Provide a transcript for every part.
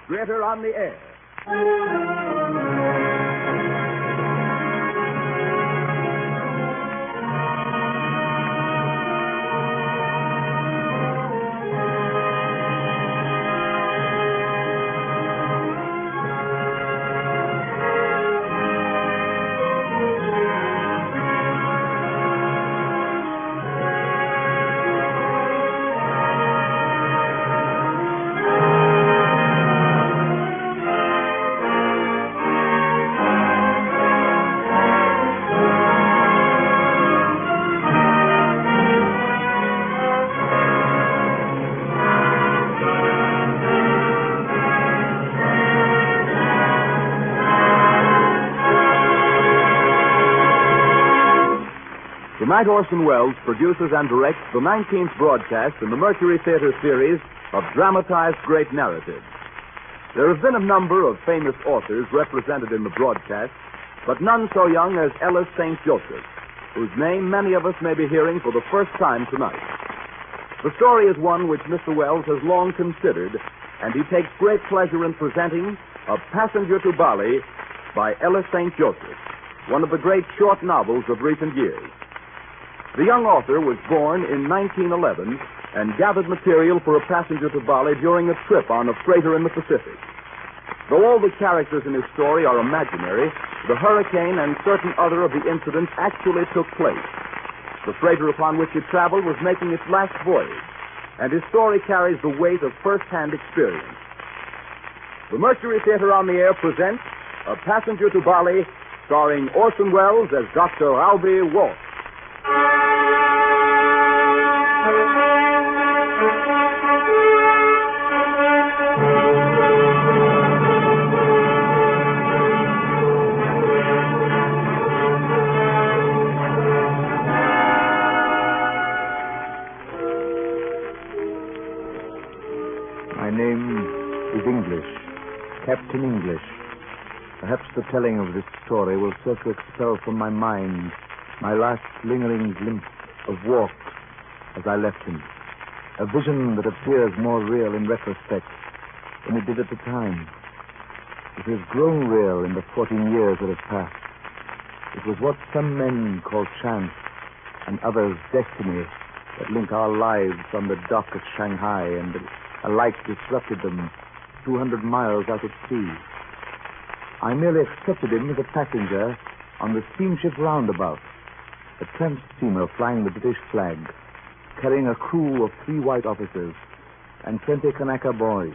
Theater on the Air. Tonight, Orson Welles produces and directs the 19th broadcast in the Mercury Theater series of dramatized great narratives. There have been a number of famous authors represented in the broadcast, but none so young as Ellis St. Joseph, whose name many of us may be hearing for the first time tonight. The story is one which Mr. Welles has long considered, and he takes great pleasure in presenting A Passenger to Bali by Ellis St. Joseph, one of the great short novels of recent years. The young author was born in 1911 and gathered material for A Passenger to Bali during a trip on a freighter in the Pacific. Though all the characters in his story are imaginary, the hurricane and certain other of the incidents actually took place. The freighter upon which he traveled was making its last voyage, and his story carries the weight of first-hand experience. The Mercury Theater on the Air presents A Passenger to Bali, starring Orson Welles as Dr. Albie Walsh. My name is English, Captain English. Perhaps the telling of this story will serve to expel from my mind my last lingering glimpse of Walk as I left him. A vision that appears more real in retrospect than it did at the time. It has grown real in the 14 years that have passed. It was what some men call chance and others destiny that link our lives on the dock at Shanghai and alike disrupted them 200 miles out at sea. I merely accepted him as a passenger on the steamship Roundabout, a tramp steamer flying the British flag, carrying a crew of 3 white officers and 20 Kanaka boys,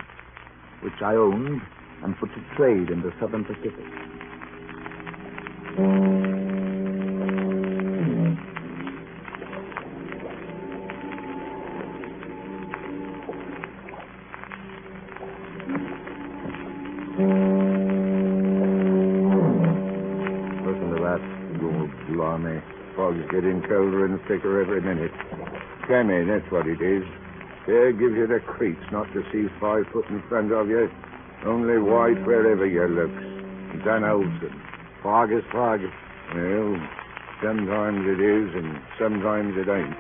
which I owned and put to trade in the Southern Pacific. Listen to that, you blimey. Fog's getting colder and thicker every minute. Cammy, that's what it is. There gives you the creeps not to see 5 foot in front of you. Only white wherever you look. Dan Olson. Fog is fog. Well, sometimes it is and sometimes it ain't.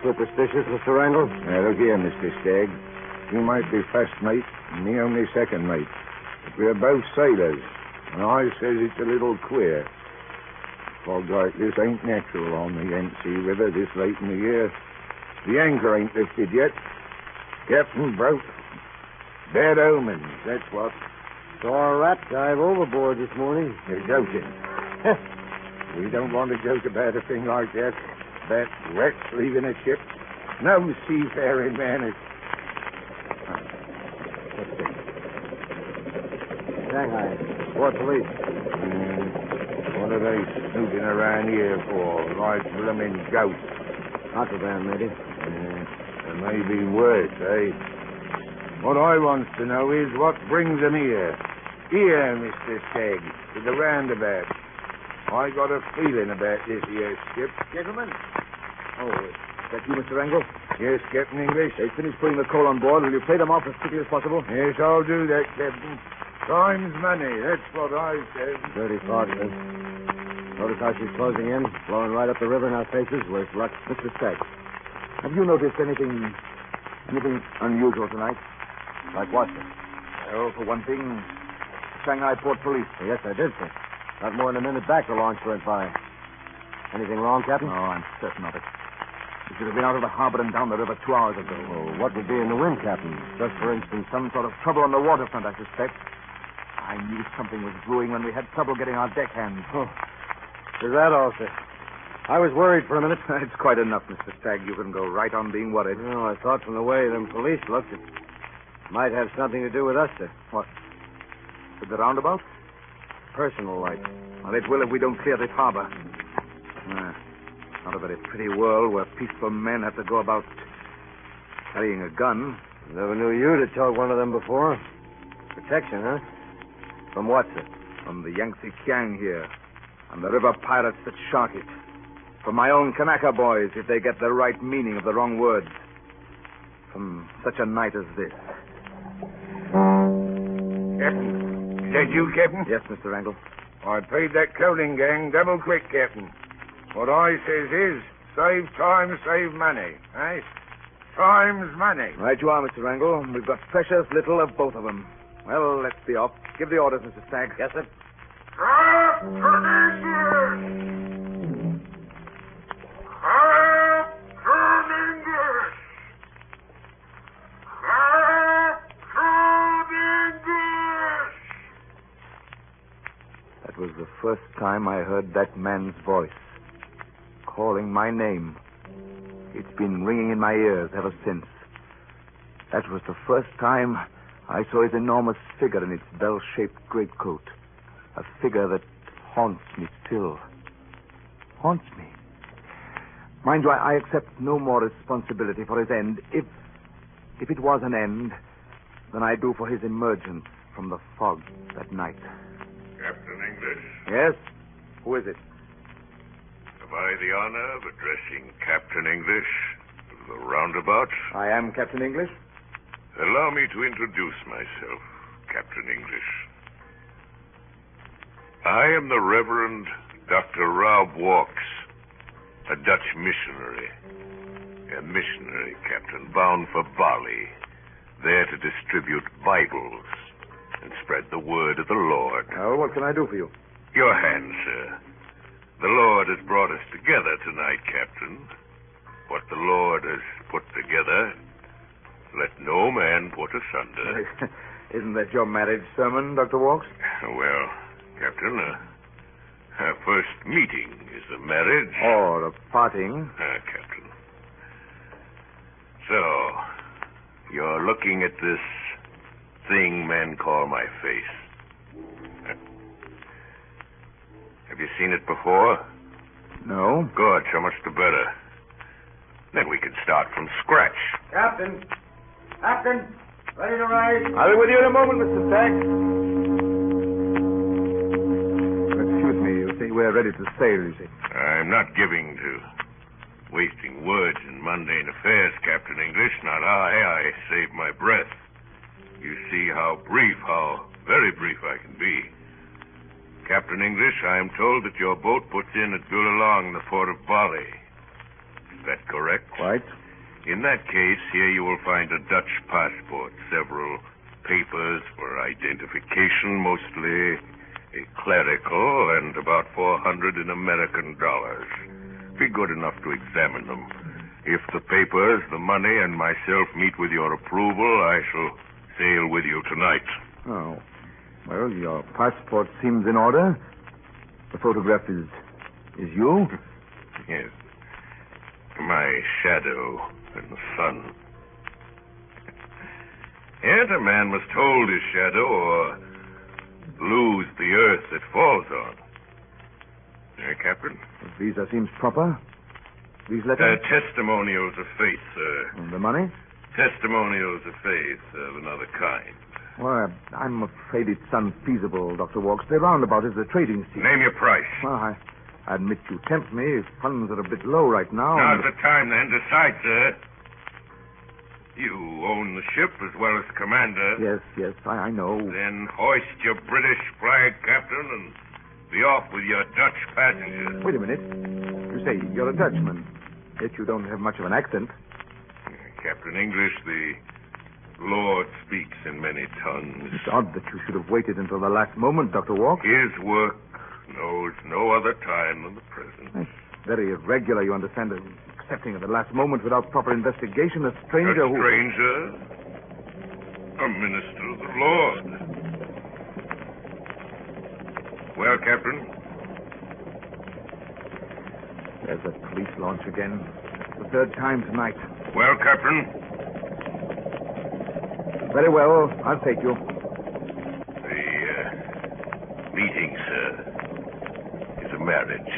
Superstitious, Mr. Randall? Now, look here, Mr. Stagg. You might be first mate and me only second mate. But we're both sailors, and I says it's a little queer. Fog like this ain't natural on the NC River this late in the year. The anchor ain't lifted yet. Captain broke. Bad omens, that's what. Saw a rat dive overboard this morning. You're joking. We don't want to joke about a thing like that. That wreck leaving a ship. No seafaring man is... Shanghai. Port police. What are they snooping around here for? Like blooming ghosts. Contraband, maybe. There may be worse, eh? What I wants to know is what brings them here. Here, Mr. Stagg, to the roundabout. I got a feeling about this here ship. Gentlemen. Oh, is that you, Mr. Randall? Yes, Captain English. They finished putting the coal on board. Will you pay them off as quickly as possible? Yes, I'll do that, Captain. Time's money, that's what I said. Dirty fog, sir. Notice how she's closing in, blowing right up the river in our faces. Worse luck. Mr. Stagg, have you noticed anything unusual tonight? Like what, sir? Well, for one thing, Shanghai Port Police. Yes, I did, sir. Not more than a minute back, the launch went by. Anything wrong, Captain? No, I'm certain of it. We should have been out of the harbor and down the river 2 hours ago. Well, what would be in the wind, Captain? Just for instance, some sort of trouble on the waterfront, I suspect. I knew something was brewing when we had trouble getting our deckhand. Oh, is that all, sir? I was worried for a minute. It's quite enough, Mr. Stagg. You can go right on being worried. No, I thought from the way them police looked, it might have something to do with us, sir. What? With the roundabout? Personal like. Well, it will if we don't clear this harbor. Not a very pretty world where peaceful men have to go about carrying a gun. Never knew you'd have towed one of them before. Protection, huh? From what, sir? From the Yangtze Kiang here, and the river pirates that shark it. From my own Kanaka boys, if they get the right meaning of the wrong words. From such a night as this. Captain, is that you, Captain? Yes, Mr. Angle. I paid that clothing gang double quick, Captain. What I says is, save time, save money. Eh? Time's money. Right you are, Mr. Angle. We've got precious little of both of them. Well, let's be off. Give the orders, Mr. Stagg. Yes, sir. That was the first time I heard that man's voice. Calling my name. It's been ringing in my ears ever since. That was the first time I saw his enormous figure in its bell-shaped greatcoat. A figure that haunts me still. Haunts me. Mind you, I accept no more responsibility for his end, if it was an end, than I do for his emergence from the fog that night. Captain English? Yes? Who is it? Have I the honor of addressing Captain English of the roundabout? I am Captain English. Allow me to introduce myself, Captain English. I am the Reverend Dr. Rob Walks, a Dutch missionary. A missionary, Captain, bound for Bali, there to distribute Bibles and spread the word of the Lord. Well, what can I do for you? Your hand, sir. The Lord has brought us together tonight, Captain. What the Lord has put together, let no man put asunder. Isn't that your marriage sermon, Dr. Walks? Well, Captain, our first meeting is a marriage. Or a parting. Captain. So, you're looking at this thing men call my face. Have you seen it before? No. Good, so much the better. Then we can start from scratch. Captain! Captain! Ready to rise? I'll be with you in a moment, Mr. Stagg. Excuse me, you say we're ready to sail, you see. I'm not giving to wasting words in mundane affairs, Captain English. Not I save my breath. You see how very brief I can be. Captain English, I am told that your boat puts in at Gulalong, the port of Bali. Is that correct? Quite. In that case, here you will find a Dutch passport, several papers for identification, mostly clerical, and about 400 in American dollars. Be good enough to examine them. If the papers, the money, and myself meet with your approval, I shall sail with you tonight. Oh. Well, your passport seems in order. The photograph is you? Yes. My shadow in the sun. Yet a man must hold his shadow or lose the earth it falls on. Captain? The visa seems proper. These letters? Testimonials of faith, sir. And the money? Testimonials of faith of another kind. Well, I'm afraid it's unfeasible, Dr. Walks. The roundabout is a trading scheme. Name your price. Well, I admit you tempt me. Funds are a bit low right now. Now's the time, then. Decide, sir. You own the ship as well as the commander. Yes, I know. Then hoist your British flag, Captain, and be off with your Dutch passengers. Wait a minute. You say you're a Dutchman, yet you don't have much of an accent. Captain English, the Lord speaks in many tongues. It's odd that you should have waited until the last moment, Dr. Walk. His work knows no other time than the present. It's very irregular, you understand. Accepting at the last moment without proper investigation a stranger A stranger? A minister of the Lord. Well, Captain? There's a police launch again. The third time tonight. Well, Captain? Very well. I'll take you. The meeting, sir, is a marriage.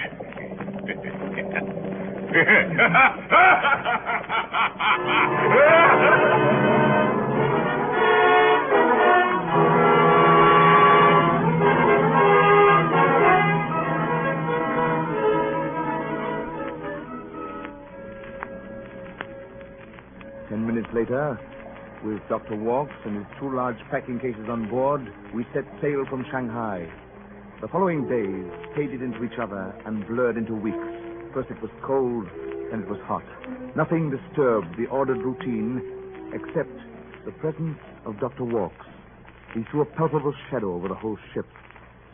10 minutes later, with Dr. Walks and his 2 large packing cases on board, we set sail from Shanghai. The following days faded into each other and blurred into weeks. First it was cold, then it was hot. Nothing disturbed the ordered routine except the presence of Dr. Walks. He threw a palpable shadow over the whole ship.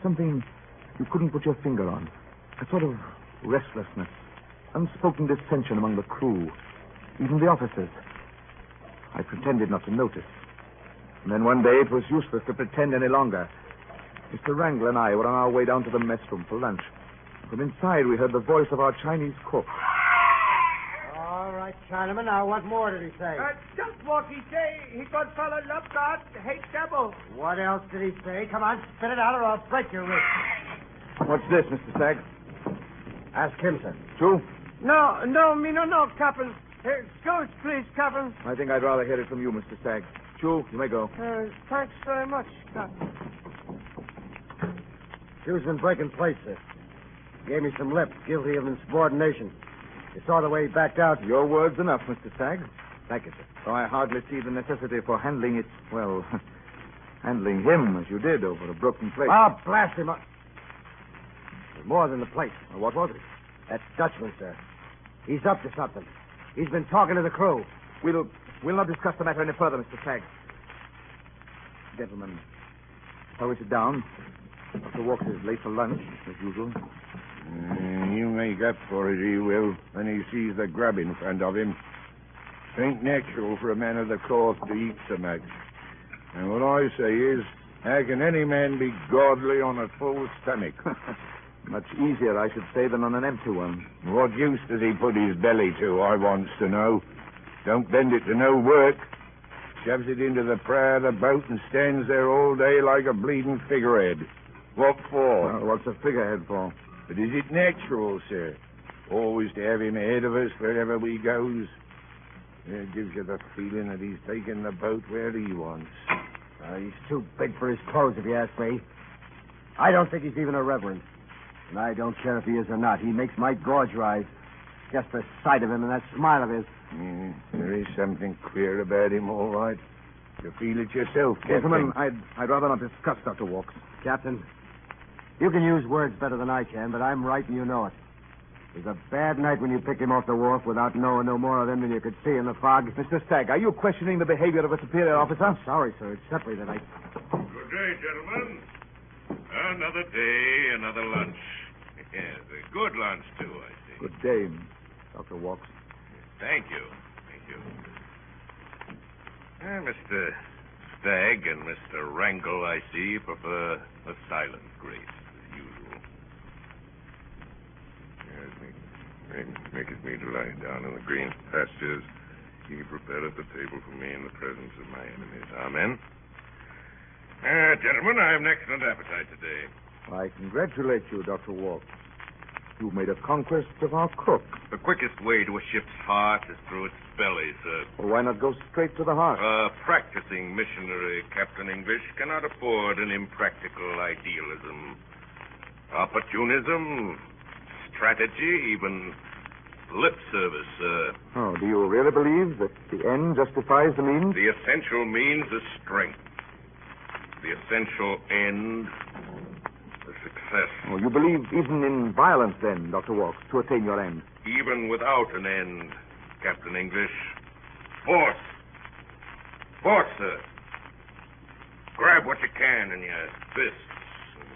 Something you couldn't put your finger on. A sort of restlessness, unspoken dissension among the crew, even the officers. I pretended not to notice. And then one day it was useless to pretend any longer. Mr. Wrangler and I were on our way down to the mess room for lunch. From inside we heard the voice of our Chinese cook. All right, Chinaman. Now, what more did he say? Just what he say. He good fellow, love God, hate devil. What else did he say? Come on, spit it out or I'll break your wrist. What's this, Mr. Stagg? Ask him, sir. True? No, Captain. Excuse, please, Captain. I think I'd rather hear it from you, Mr. Stagg. Chu, you may go. Thanks very much, Captain. Q's been breaking place, sir. Gave me some lip, guilty of insubordination. You saw the way he backed out. Your word's enough, Mr. Stagg. Thank you, sir. Though I hardly see the necessity for handling it, well, handling him as you did over a broken plate. Oh, blast him up. More than the plate. Well, what was it? That Dutchman, sir. He's up to something. He's been talking to the crew. We'll not discuss the matter any further, Mr. Stagg. Gentlemen, shall we sit down? Dr. Walks is late for lunch, as usual. You make up for it, he will, when he sees the grub in front of him. Ain't natural for a man of the cloth to eat so much. And what I say is, how can any man be godly on a full stomach? Much easier, I should say, than on an empty one. What use does he put his belly to, I wants to know? Don't bend it to no work. Shoves it into the prow of the boat and stands there all day like a bleeding figurehead. What for? Well, what's a figurehead for? But is it natural, sir? Always to have him ahead of us wherever we goes? It gives you the feeling that he's taking the boat where he wants. He's too big for his clothes, if you ask me. I don't think he's even a reverend. And I don't care if he is or not. He makes my gorge rise. Just the sight of him and that smile of his. There is something queer about him, all right. You feel it yourself, Captain. Gentlemen, I'd rather not discuss Dr. Walks. Captain, you can use words better than I can, but I'm right and you know it. It was a bad night when you picked him off the wharf without knowing no more of him than you could see in the fog. Mr. Stagg, are you questioning the behavior of a superior officer? I'm sorry, sir. It's simply that I... Good day, gentlemen. Another day, another lunch. Yes, a good lunch, too, I see. Good day, Dr. Walks. Thank you. Mr. Stagg and Mr. Wrangle, I see, prefer a silent grace, as usual. Yes, maketh me to lie down in the green pastures. He prepareth the table for me in the presence of my enemies. Amen. Gentlemen, I have an excellent appetite today. I congratulate you, Dr. Walks. You made a conquest of our cook. The quickest way to a ship's heart is through its belly, sir. Well, why not go straight to the heart? A practicing missionary, Captain English, cannot afford an impractical idealism. Opportunism, strategy, even lip service, sir. Oh, do you really believe that the end justifies the means? The essential means is strength. The essential end is success. Oh, you believe even in violence, then, Dr. Walks, to attain your end? Even without an end, Captain English. Force. Force sir. Grab what you can in your fists and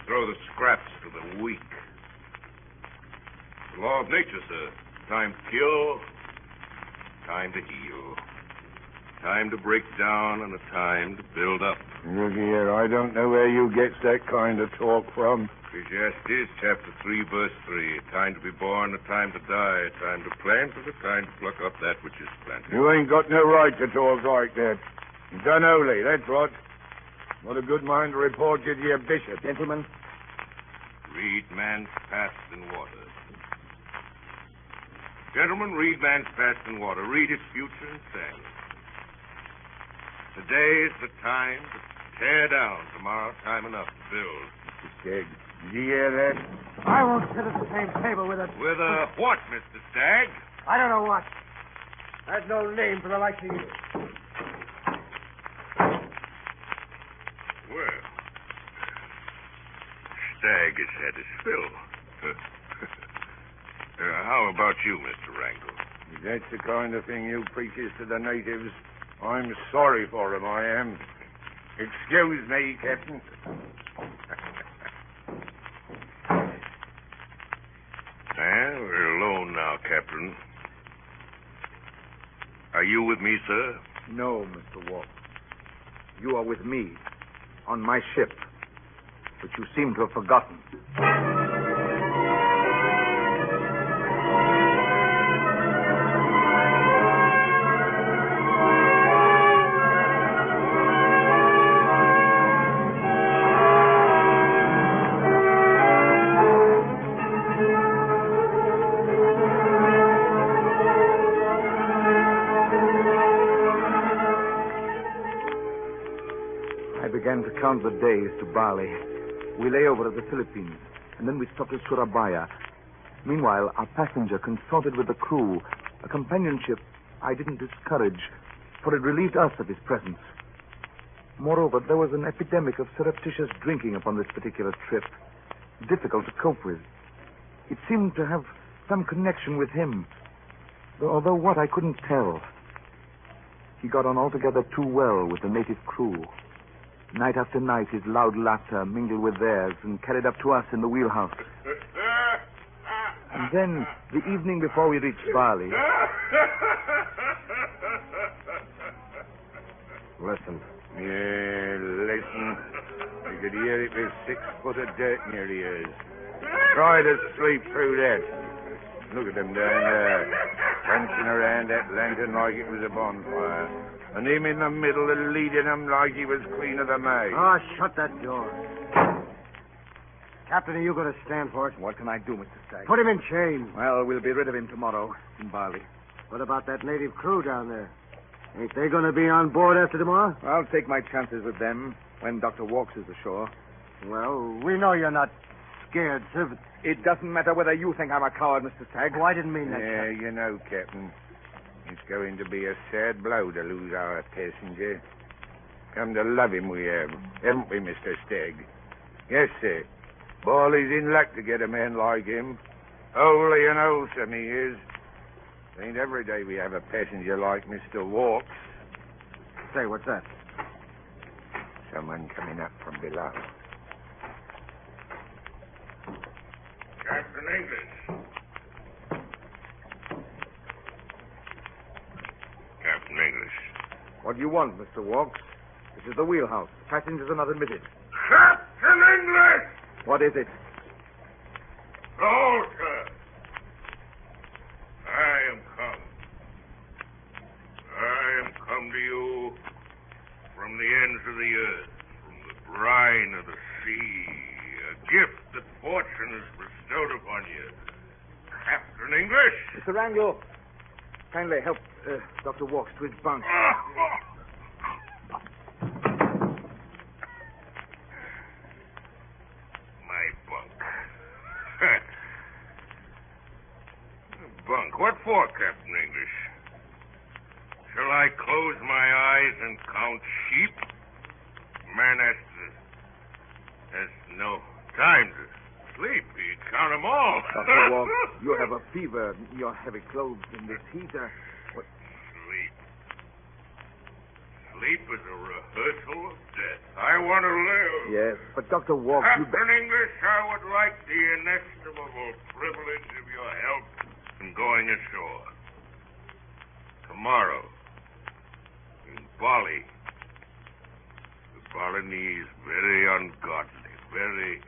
throw the scraps to the weak. It's the law of nature, sir. Time to kill, time to heal. Time to break down and a time to build up. Look here, I don't know where you get that kind of talk from. Ecclesiastes, chapter 3, verse 3. A time to be born, a time to die, a time to plant, and a time to pluck up that which is planted. You ain't got no right to talk like that. Done holy, that's what. What a good mind to report you to your bishop. Gentlemen, Read man's past in water. Gentlemen, read man's past in water. Read his future in sand. Today is the time to tear down. Tomorrow, time enough to build. Mr. Stagg, did you hear that? I won't sit at the same table with it. With a what, Mr. Stagg? I don't know what. There's no name for the likes of you. Well, Stagg has had his fill. How about you, Mr. Wrangle? If that's the kind of thing you preaches to the natives, I'm sorry for him, I am. Excuse me, Captain. We're alone now, Captain. Are you with me, sir? no, Mr. Walk. You are with me on my ship, which you seem to have forgotten. I began to count the days to Bali. We lay over at the Philippines, and then we stopped at Surabaya. Meanwhile, our passenger consulted with the crew, a companionship I didn't discourage, for it relieved us of his presence. Moreover, there was an epidemic of surreptitious drinking upon this particular trip, difficult to cope with. It seemed to have some connection with him, although what I couldn't tell. He got on altogether too well with the native crew. Night after night, his loud laughter mingled with theirs and carried up to us in the wheelhouse. And then, the evening before we reached Bali... Listen. Yeah, listen. You could hear it with 6 foot of dirt near the ears. Try to sleep through that. Look at them down there, prancing around that lantern like it was a bonfire. And him in the middle and leading them like he was Queen of the May. Oh, shut that door. Captain, are you going to stand for it? What can I do, Mr. Stagg? Put him in chains. Well, we'll be rid of him tomorrow in Bali. What about that native crew down there? Ain't they going to be on board after tomorrow? I'll take my chances with them when Dr. Walks is ashore. Well, we know you're not scared, sir, but... It doesn't matter whether you think I'm a coward, Mr. Stagg. Oh, I didn't mean that, Yeah, Captain. you know, Captain, it's going to be a sad blow to lose our passenger. Come to love him we have, haven't we, Mr. Stagg? Yes, sir. Bali's in luck to get a man like him. Holy and wholesome he is. Ain't every day we have a passenger like Mr. Walks. Say, what's that? Someone coming up from below. Captain English. Captain English. What do you want, Mr. Walks? This is the wheelhouse. Passengers are not admitted. Captain English! What is it? Oh, sir. I am come. I am come to you from the ends of the earth, from the brine of the sea, a gift that fortune has bestowed upon you. Captain English. Mr. Wrangle, kindly help Dr. Walks to his bunk. My bunk. Bunk. What for, Captain English? Shall I close my eyes and count sheep? Man has no time to sleep. He'd count them all. Dr. Walks, you have a fever. Your heavy clothes in this heat. Sleep. sleep is a rehearsal of death. I want to live. Yes, but Dr. Walk, you... Captain English, I would like the inestimable privilege of your help in going ashore. Tomorrow, in Bali. The Balinese, very ungodly, very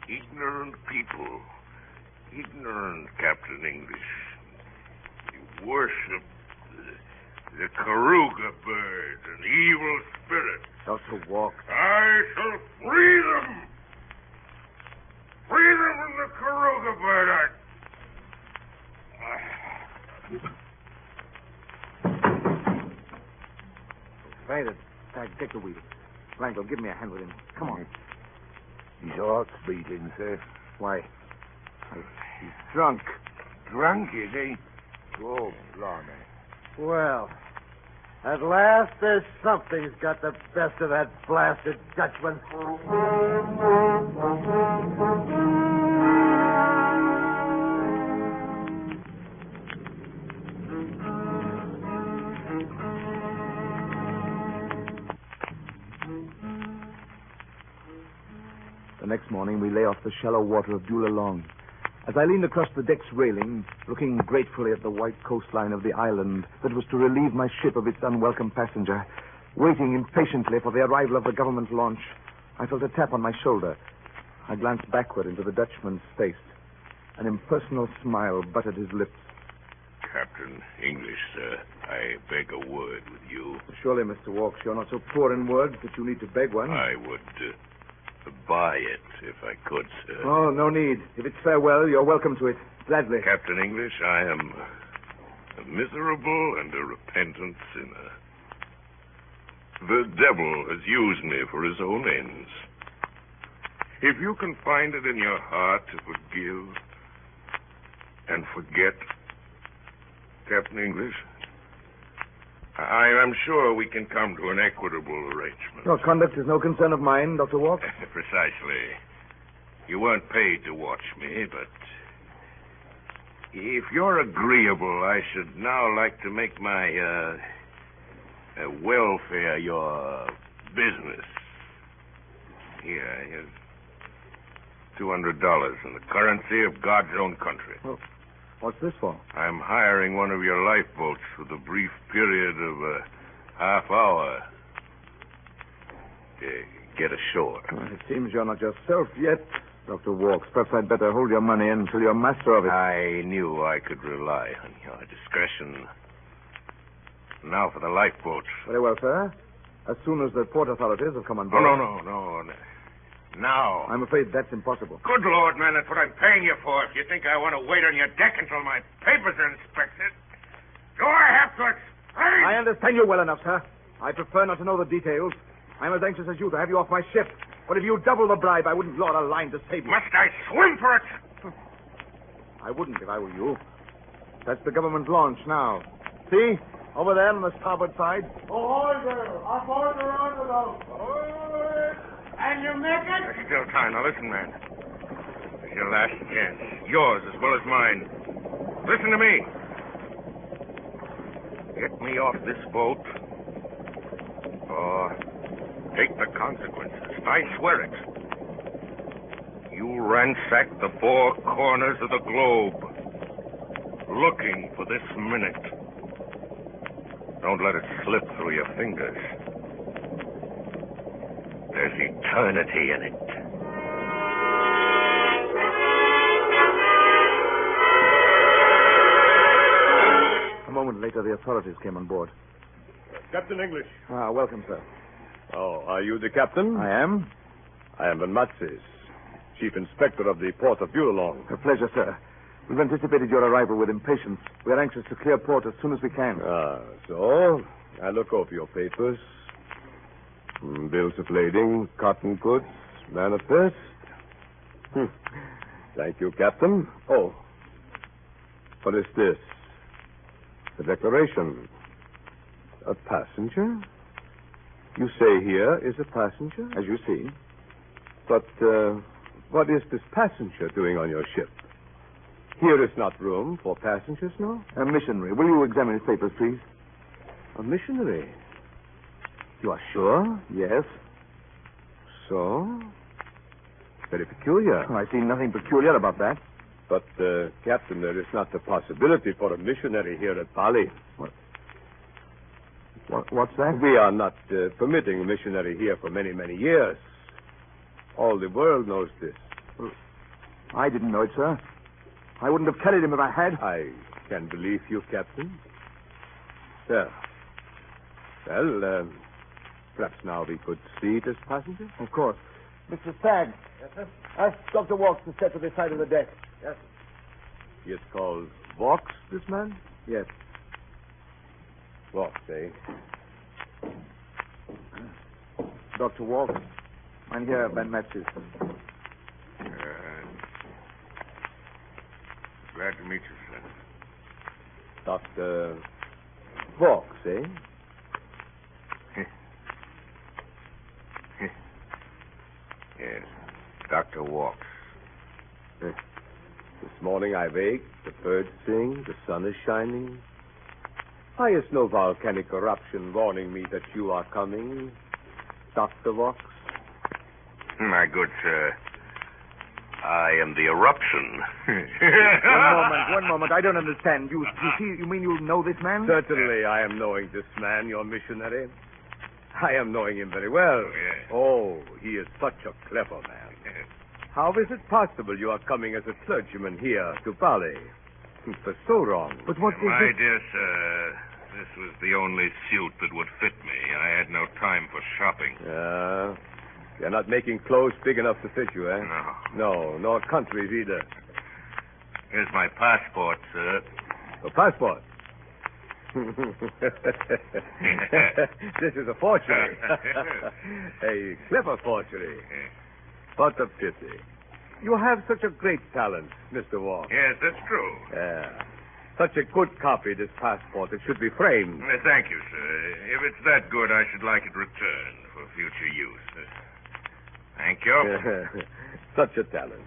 ignorant people. Ignorant, Captain English. They worship the Karuga bird, an evil spirit. Dr. Walk. I shall free them. Free them from the Karuga bird. Fainted. Take the wheel. Blanco, give me a hand with him. Come on. His heart's beating, sir. Why? He's drunk. Drunk, is he? Oh, blimey. Well, at last there's something's got the best of that blasted Dutchman. The next morning, we lay off the shallow water of Julalong. As I leaned across the deck's railing, looking gratefully at the white coastline of the island that was to relieve my ship of its unwelcome passenger, waiting impatiently for the arrival of the government launch, I felt a tap on my shoulder. I glanced backward into the Dutchman's face. An impersonal smile buttered his lips. Captain English, sir, I beg a word with you. Surely, Mr. Walks, you're not so poor in words that you need to beg one. I would buy it if I could, sir. Oh, no need. If it's farewell, you're welcome to it. Gladly. Captain English, I am a miserable and a repentant sinner. The devil has used me for his own ends. If you can find it in your heart to forgive and forget, Captain English, I am sure we can come to an equitable arrangement. Your conduct is no concern of mine, Dr. Walk. Precisely. You weren't paid to watch me, but if you're agreeable, I should now like to make my welfare your business. Here, here's $200 in the currency of God's own country. Well, what's this for? I'm hiring one of your lifeboats for the brief period of a half hour. Get ashore. Well, it seems you're not yourself yet, Dr. Walks. Perhaps I'd better hold your money until you're master of it. I knew I could rely on your discretion. Now for the lifeboat. Very well, sir. As soon as the port authorities have come on board. No. Now. I'm afraid that's impossible. Good Lord, man, that's what I'm paying you for. If you think I want to wait on your deck until my papers are inspected, do I have to explain? I understand you well enough, sir. I prefer not to know the details. I'm as anxious as you to have you off my ship. But if you double the bribe, I wouldn't lord a line to save you. Must I swim for it? I wouldn't if I were you. That's the government launch now. See? Over there on the starboard side. Ahoy there! Aboard the roundabout! Ahoy! And you make it? There's still time. Now listen, man. It's your last chance. Yours as well as mine. Listen to me. Get me off this boat, or take the consequences. I swear it. You ransack the four corners of the globe, looking for this minute. Don't let it slip through your fingers. There's eternity in it. A moment later, the authorities came on board. Captain English. Welcome, sir. Oh, are you the captain? I am. I am Van Matzes, Chief Inspector of the Port of Julalong. A pleasure, sir. We've anticipated your arrival with impatience. We're anxious to clear port as soon as we can. So I look over your papers. Bills of lading, cotton goods, manifest. Thank you, Captain. Oh, what is this? The declaration. A passenger? You say here is a passenger? As you see. But what is this passenger doing on your ship? Here is not room for passengers, no? A missionary. Will you examine his papers, please? A missionary? You are sure? Yes. So? Very peculiar. I see nothing peculiar about that. But, Captain, there is not the possibility for a missionary here at Bali. What's that? We are not permitting a missionary here for many, many years. All the world knows this. I didn't know it, sir. I wouldn't have carried him if I had. I can believe you, Captain. Well, perhaps now we could see this passenger? Of course. Mr. Stagg. Yes, sir? Ask Dr. Walks to step to the side of the deck. Yes. He is called Walks, this man? Yes. Walks, eh? Dr. Walks. I'm here, Ben Metzes. Glad to meet you, sir. Dr. Walks, eh? Yes, Dr. Walks. This morning I wake, the birds sing, the sun is shining. Why is no volcanic eruption warning me that you are coming, Dr. Walks? My good sir, I am the eruption. One moment. I don't understand. You mean you know this man? Certainly I am knowing this man, your missionary. I am knowing him very well. Yes. Oh, he is such a clever man. Yes. How is it possible you are coming as a clergyman here to Bali? For so long. But what is My it? dear sir, this was the only suit that would fit me. I had no time for shopping. You're not making clothes big enough to fit you, eh? No. No, nor countries either. Here's my passport, sir. A passport? This is a forgery. A clever forgery. What a pity. You have such a great talent, Mr. Walker. Yes, that's true. Such a good copy, this passport. It should be framed. Thank you, sir. If it's that good, I should like it returned for future use. Thank you. Such a talent.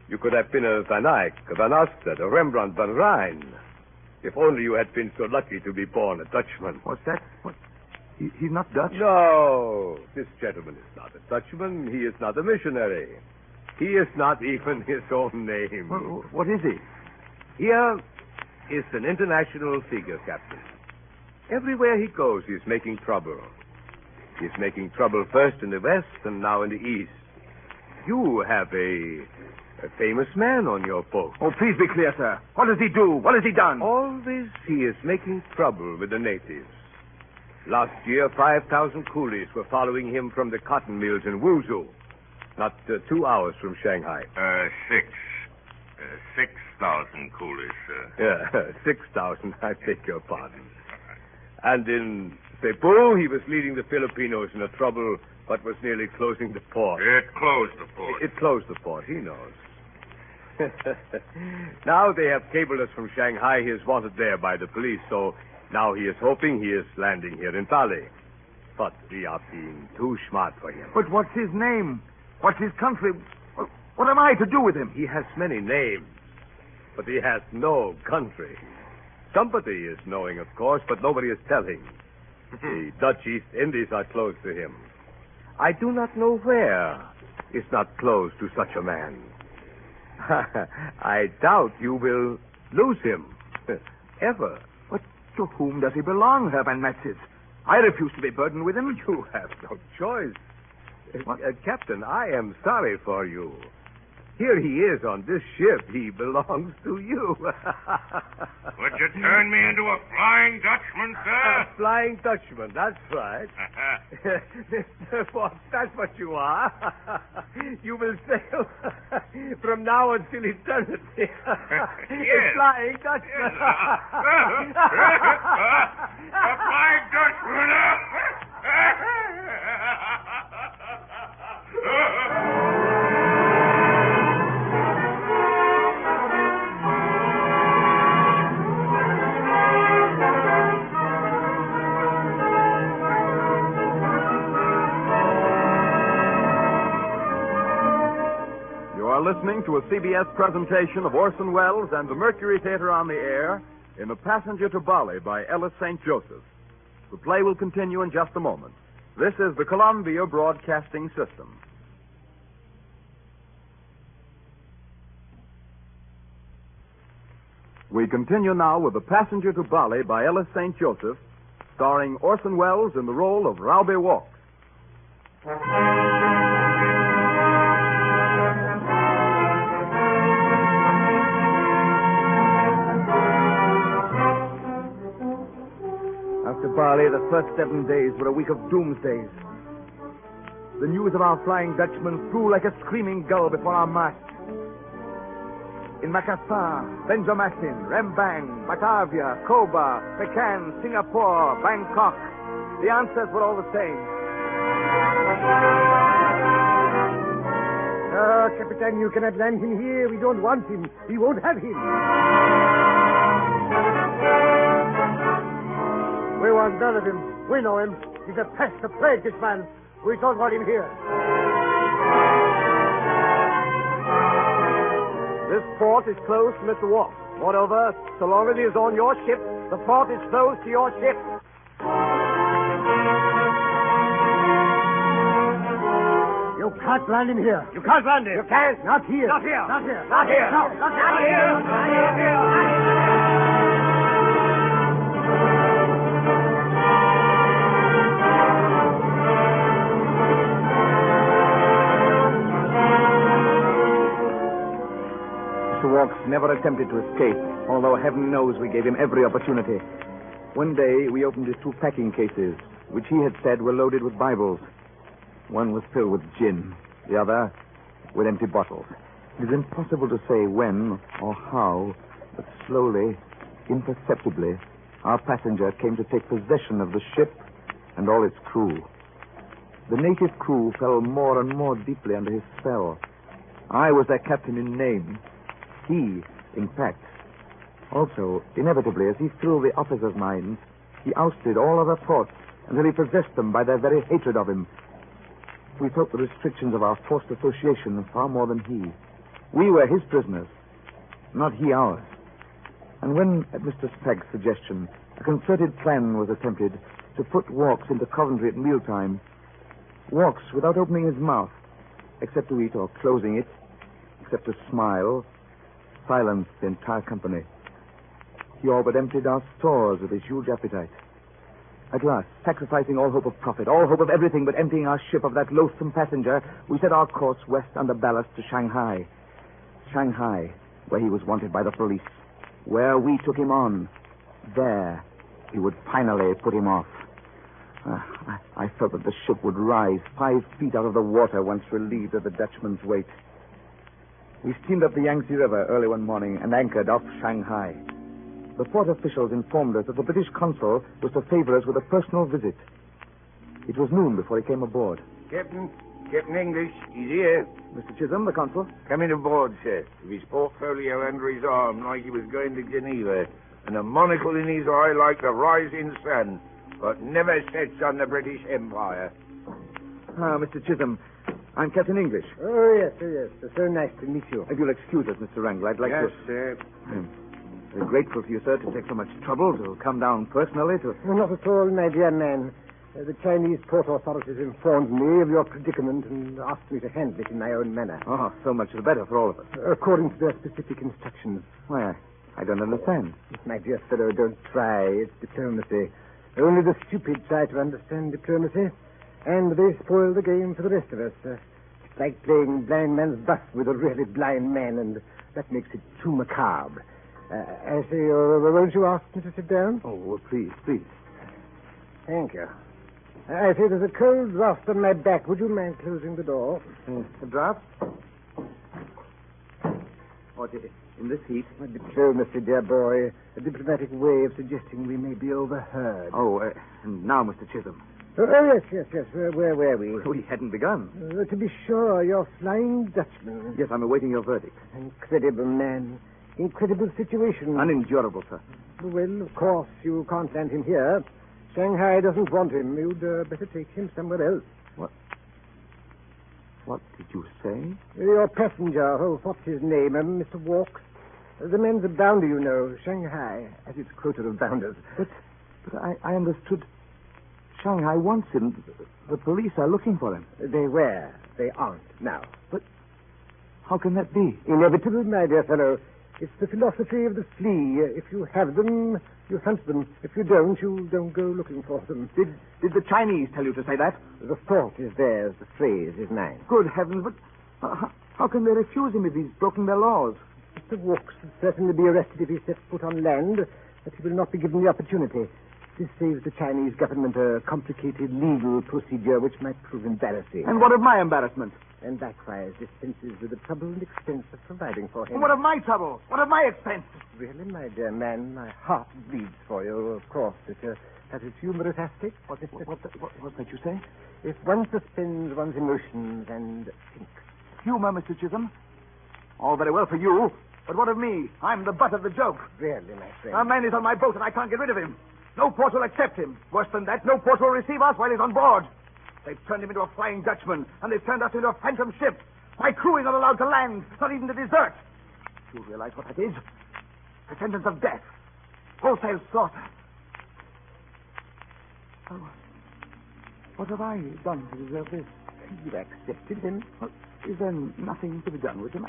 You could have been a Van Eyck, a Van Ostad, a Rembrandt van Rijn. If only you had been so lucky to be born a Dutchman. What's that? What? He's not Dutch? No, this gentleman is not a Dutchman. He is not a missionary. He is not even his own name. What is he? Here is an international figure, Captain. Everywhere he goes, he's making trouble. He's making trouble first in the West and now in the East. You have a famous man on your boat. Oh, please be clear, sir. What does he do? What has he done? Always he is making trouble with the natives. Last year, 5,000 coolies were following him from the cotton mills in Wuzhou, not 2 hours from Shanghai. 6,000 coolies, sir. Yeah, 6,000. I beg your pardon. And in Cebu, he was leading the Filipinos in a trouble, but was nearly closing the port. It closed the port. It closed the port. He knows. Now they have cabled us from Shanghai. He is wanted there by the police, so now he is hoping he is landing here in Bali. But we are being too smart for him. But what's his name? What's his country? What am I to do with him? He has many names, but he has no country. Somebody is knowing, of course, but nobody is telling. The Dutch East Indies are close to him. I do not know where is not close to such a man. I doubt you will lose him. Ever. But to whom does he belong, Herr Van Metzes? I refuse to be burdened with him. You have no choice. Captain, I am sorry for you. Here he is on this ship. He belongs to you. Would you turn me into a Flying Dutchman, sir? A Flying Dutchman, that's right. Mr. Fox, that's what you are. You will sail from now until eternity. A Flying Dutchman. A Flying Dutchman. Listening to a CBS presentation of Orson Welles and the Mercury Theater on the air in A Passenger to Bali by Ellis St. Joseph. The play will continue in just a moment. This is the Columbia Broadcasting System. We continue now with The Passenger to Bali by Ellis St. Joseph, starring Orson Welles in the role of Raube Walks. After Bali, the first 7 days were a week of doomsdays. The news of our Flying Dutchman flew like a screaming gull before our masts. In Makassar, Benjamin, Rembang, Batavia, Koba, Pekan, Singapore, Bangkok, the answers were all the same. Oh, Capitan, you cannot land him here. We don't want him. We won't have him. We want none of him. We know him. He's a pest, a plague, this man. We don't want him here. This port is closed to Mr. Wolf. Moreover, so long as he is on your ship, the port is closed to your ship. You can't land him here. You can't land him. You can't. Not here. Not here. Not here. Not here. No, not here. Not here. Not here. Mr. Walks never attempted to escape, although heaven knows we gave him every opportunity. One day, we opened his 2 packing cases, which he had said were loaded with Bibles. One was filled with gin, the other with empty bottles. It is impossible to say when or how, but slowly, imperceptibly, our passenger came to take possession of the ship and all its crew. The native crew fell more and more deeply under his spell. I was their captain in name. He, in fact. Also, inevitably, as he filled the officers' minds, he ousted all other thoughts until he possessed them by their very hatred of him. We felt the restrictions of our forced association far more than he. We were his prisoners, not he ours. And when, at Mr. Spragg's suggestion, a concerted plan was attempted to put Walks into Coventry at mealtime, Walks, without opening his mouth, except to eat or closing it, except to smile, silenced the entire company. He all but emptied our stores with his huge appetite. At last, sacrificing all hope of profit, all hope of everything but emptying our ship of that loathsome passenger, we set our course west under ballast to Shanghai. Shanghai, where he was wanted by the police. Where we took him on. There, we would finally put him off. I felt that the ship would rise 5 feet out of the water once relieved of the Dutchman's weight. We steamed up the Yangtze River early one morning and anchored off Shanghai. The port officials informed us that the British consul was to favor us with a personal visit. It was noon before he came aboard. Captain English, he's here. Mr. Chisholm, the consul? Coming aboard, sir, with his portfolio under his arm like he was going to Geneva, and a monocle in his eye like the rising sun, but never sets on the British Empire. Ah, Mr. Chisholm, I'm Captain English. Oh, yes. So nice to meet you. If you'll excuse us, Mr. Wrangler, I'd like yes, to... sir. I'm very grateful to you, sir, to take so much trouble to come down personally to... Not at all, my dear man. The Chinese port authorities informed me of your predicament and asked me to handle it in my own manner. Oh, so much the better for all of us. According to their specific instructions. Why, I don't understand. My dear fellow, don't try. It's diplomacy. Only the stupid try to understand diplomacy, and they spoil the game for the rest of us. It's like playing blind man's buff with a really blind man, and that makes it too macabre. I say, won't you ask me to sit down? Oh, well, please. Thank you. I say there's a cold draft on my back. Would you mind closing the door? A draft? What, in this heat? Diplomacy, dear boy. A diplomatic way of suggesting we may be overheard. Oh, and now, Mr. Chisholm. Oh, yes. Where were we? We hadn't begun. To be sure, you're Flying Dutchman. Yes, I'm awaiting your verdict. Incredible man. Incredible situation. Unendurable, sir. Well, of course, you can't land him here. Shanghai doesn't want him. You'd better take him somewhere else. What did you say? Your passenger, what's his name? Mr. Walks. The man's a bounder, you know. Shanghai has its quota of bounders. But I understood Shanghai wants him. The police are looking for him. They were. They aren't now. But how can that be? Inevitable, my dear fellow. It's the philosophy of the flea. If you have them, you hunt them. If you don't, you don't go looking for them. Did the Chinese tell you to say that? The thought is theirs. The phrase is mine. Good heavens, but how can they refuse him if he's broken their laws? Mr. Walks will certainly be arrested if he sets foot on land, but he will not be given the opportunity. This saves the Chinese government a complicated legal procedure which might prove embarrassing. And what of my embarrassment? And likewise dispenses with the trouble and expense of providing for him. And what of my trouble? What of my expense? Really, my dear man, my heart bleeds for you, of course. It has its humorous aspect. What did you say? If one suspends one's emotions and thinks. Humor, Mr. Chisholm? All very well for you, but what of me? I'm the butt of the joke. Really, my friend. A man is on my boat and I can't get rid of him. No port will accept him. Worse than that, no port will receive us while he's on board. They've turned him into a Flying Dutchman, and they've turned us into a phantom ship. My crew is not allowed to land, not even to desert. You realize what that is? A sentence of death. Wholesale slaughter. Oh, what have I done to deserve this? You accepted him. Well, is there nothing to be done with him?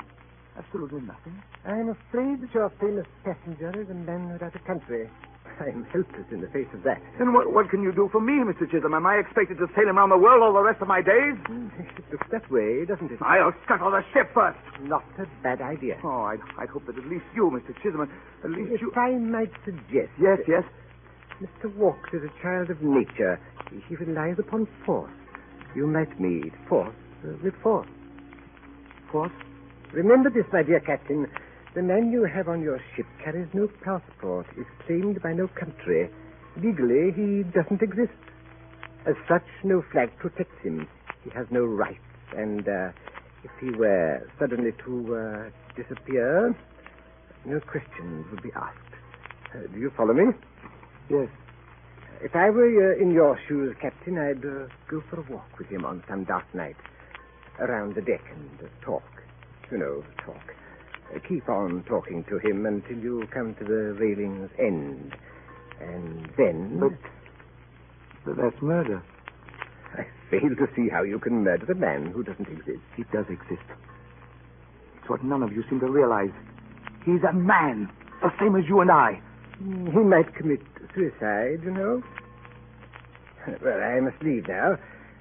Absolutely nothing. I'm afraid that your famous passenger is a man without a country. I'm helpless in the face of that. Then what can you do for me, Mr. Chisholm? Am I expected to sail him around the world all the rest of my days? It looks that way, doesn't it? I'll scuttle the ship first. Not a bad idea. Oh, I'd hope that at least you, Mr. Chisholm, at least if you... I might suggest... Yes. Mr. Walks is a child of nature. He relies upon force. You might meet force with force. Force? Remember this, my dear Captain. The man you have on your ship carries no passport, is claimed by no country. Legally, he doesn't exist. As such, no flag protects him. He has no rights, and if he were suddenly to disappear, no questions would be asked. Do you follow me? Yes. If I were in your shoes, Captain, I'd go for a walk with him on some dark night, around the deck and talk. You know, talk. Keep on talking to him until you come to the railing's end. And then... But that's murder. I fail to see how you can murder the man who doesn't exist. He does exist. It's what none of you seem to realize. He's a man, the same as you and I. He might commit suicide, you know. Well, I must leave now.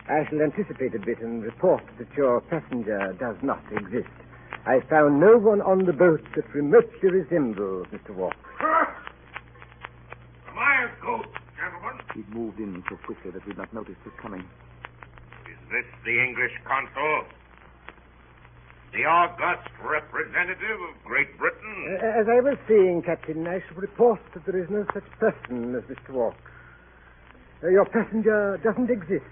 I shall anticipate a bit and report that your passenger does not exist. I found no one on the boat that remotely resembles Mr. Walks. Am I a ghost, gentlemen? He'd moved in so quickly that we'd not noticed his coming. Is this the English consul? The august representative of Great Britain? As I was saying, Captain, I shall report that there is no such person as Mr. Walks. Your passenger doesn't exist.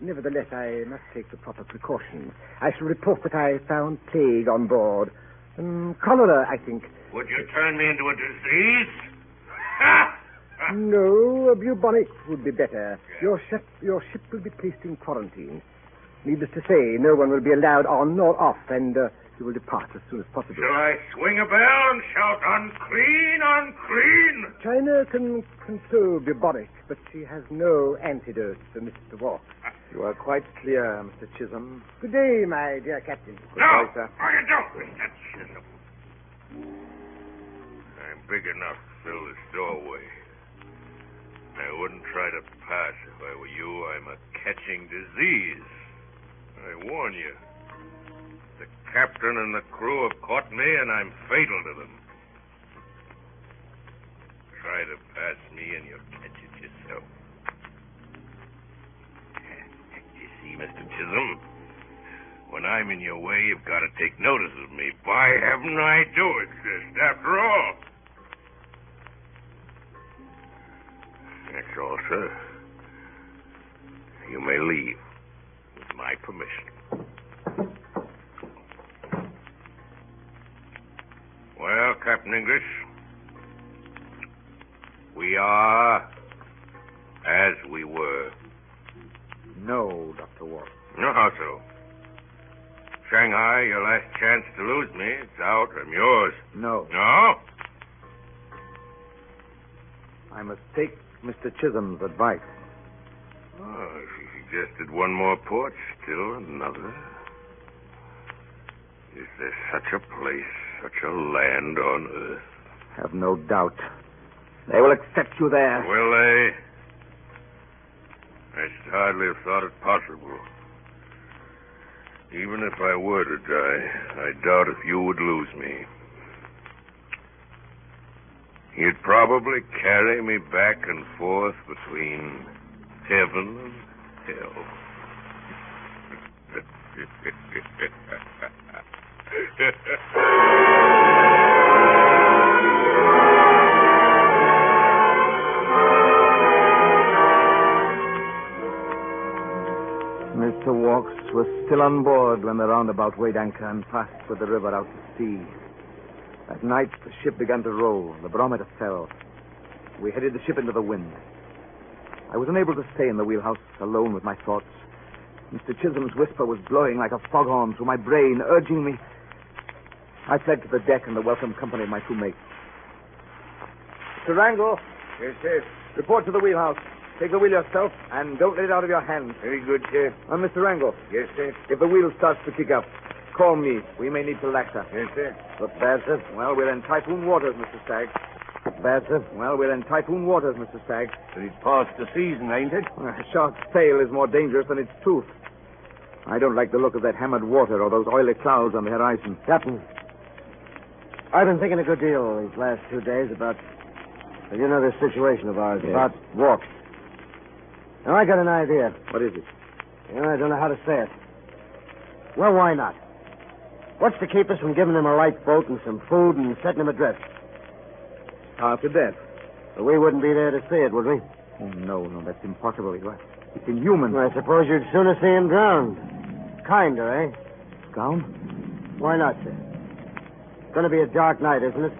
Nevertheless, I must take the proper precautions. I shall report that I found plague on board. Cholera, I think. Would you turn me into a disease? No, bubonic would be better. Your ship will be placed in quarantine. Needless to say, no one will be allowed on nor off, and you will depart as soon as possible. Shall I swing a bell and shout, unclean, unclean? China can control bubonic, but she has no antidote for Mr. Walks. You are quite clear, Mr. Chisholm. Good day, my dear Captain. No, sir. I don't, Mr. Chisholm. I'm big enough to fill this doorway. I wouldn't try to pass if I were you. I'm a catching disease. I warn you. The captain and the crew have caught me, and I'm fatal to them. Try to pass me, and you'll catch it yourself. You see, Mr. Chisholm, when I'm in your way, you've got to take notice of me. By heaven, I do exist, after all. That's all, sir. You may leave. With my permission. Well, Captain English, we are as we were. No, Dr. Walks. No, how so? Shanghai, your last chance to lose me. It's out. I'm yours. No. No? I must take Mr. Chisholm's advice. Oh, she suggested one more port, still another. Is there such a place, such a land on Earth? Have no doubt. They will accept you there. Will they? I should hardly have thought it possible. Even if I were to die, I doubt if you would lose me. You'd probably carry me back and forth between heaven and hell. Mr. Walks was still on board when the roundabout weighed anchor and passed with the river out to sea. At night, the ship began to roll. The barometer fell. We headed the ship into the wind. I was unable to stay in the wheelhouse alone with my thoughts. Mr. Chisholm's whisper was blowing like a foghorn through my brain, urging me. I fled to the deck in the welcome company of my two mates. Mr. Wrangle, Yes, sir. report to the wheelhouse. Take the wheel yourself, and don't let it out of your hands. Very good, sir. Mr. Wrangle, Yes, sir. if the wheel starts to kick up, call me. We may need to lax her. Yes, sir. Look bad, sir? Well, we're in typhoon waters, Mr. Stagg. Bad, sir? Well, we're in typhoon waters, Mr. Stagg. But it's past the season, ain't it? A shark's tail is more dangerous than its tooth. I don't like the look of that hammered water or those oily clouds on the horizon. Captain, I've been thinking a good deal these last 2 days about, you know, this situation of ours, Yes. about Walks. Now, I got an idea. What is it? I don't know how to say it. Well, why not? What's to keep us from giving him a light boat and some food and setting him adrift? Starve to death. But we wouldn't be there to see it, would we? Oh, no, that's impossible. It's inhuman. Well, I suppose you'd sooner see him drowned. Kinder, eh? Drowned? Why not, sir? It's going to be a dark night, isn't it?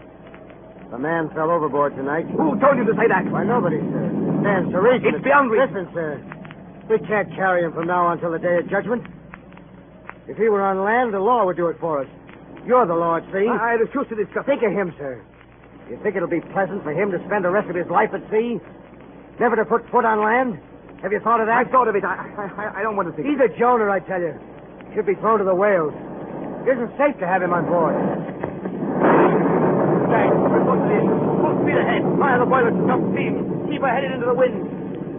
A man fell overboard tonight. Who told you to say that? Why, nobody, sir. It stands to reason. It's beyond reason. Listen, sir. We can't carry him from now on until the day of judgment. If he were on land, the law would do it for us. You're the law, see? I refuse to discuss. Think of him, sir. You think it'll be pleasant for him to spend the rest of his life at sea? Never to put foot on land? Have you thought of that? I've thought of it. I don't want to think. He's a Jonah, I tell you. Should be thrown to the whales. It isn't safe to have him on board. Stagg, report to the engine. Full speed ahead. Fire the boilers to some steam. Keep her headed into the wind.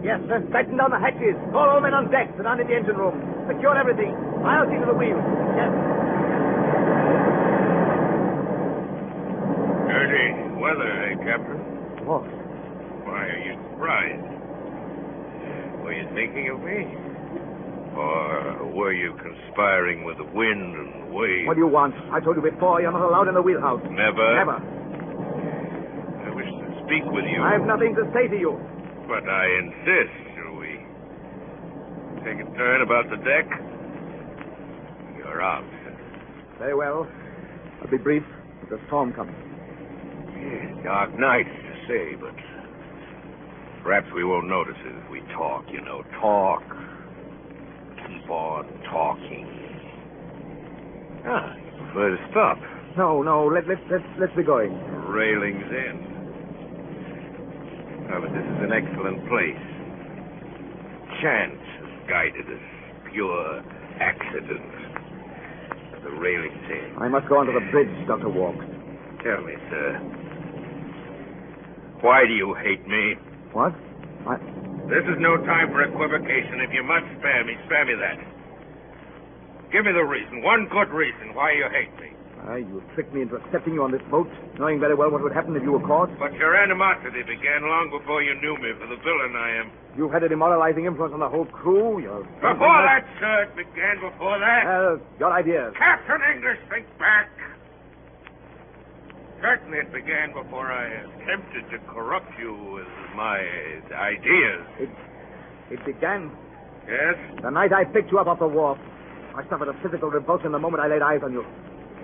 Yes, sir. Batten down the hatches. Call all men on deck. Sit down in the engine room. Secure everything. I'll see to the wheel. Yes. Dirty weather, eh, Captain? Oh. Why are you surprised? Were you thinking of me? Or were you conspiring with the wind and the waves? What do you want? I told you before, you're not allowed in the wheelhouse. Never? Never. I wish to speak with you. I have nothing to say to you. But I insist. Shall we take a turn about the deck? You're out. Very well. I'll be brief. There's a storm coming. Yes, dark nights to say, but perhaps we won't notice it if we talk, you know. Talk. Keep on talking. You prefer to stop. No. Let's be going. Railings in. Oh, but this is an excellent place. Chance has guided us. Pure accident. The railings in. I must go onto the bridge, Dr. Walks. Tell me, sir. Why do you hate me? What? This is no time for equivocation. If you must spare me that. Give me the reason, one good reason why you hate me. You tricked me into accepting you on this boat, knowing very well what would happen if you were caught. But your animosity began long before you knew me for the villain I am. You've had a demoralizing influence on the whole crew. Before that, sir, it began before that. Your ideas. Captain English, think back. Certainly it began before I attempted to corrupt you with my ideas. It began Yes? the night I picked you up off the wharf. I suffered a physical revulsion the moment I laid eyes on you.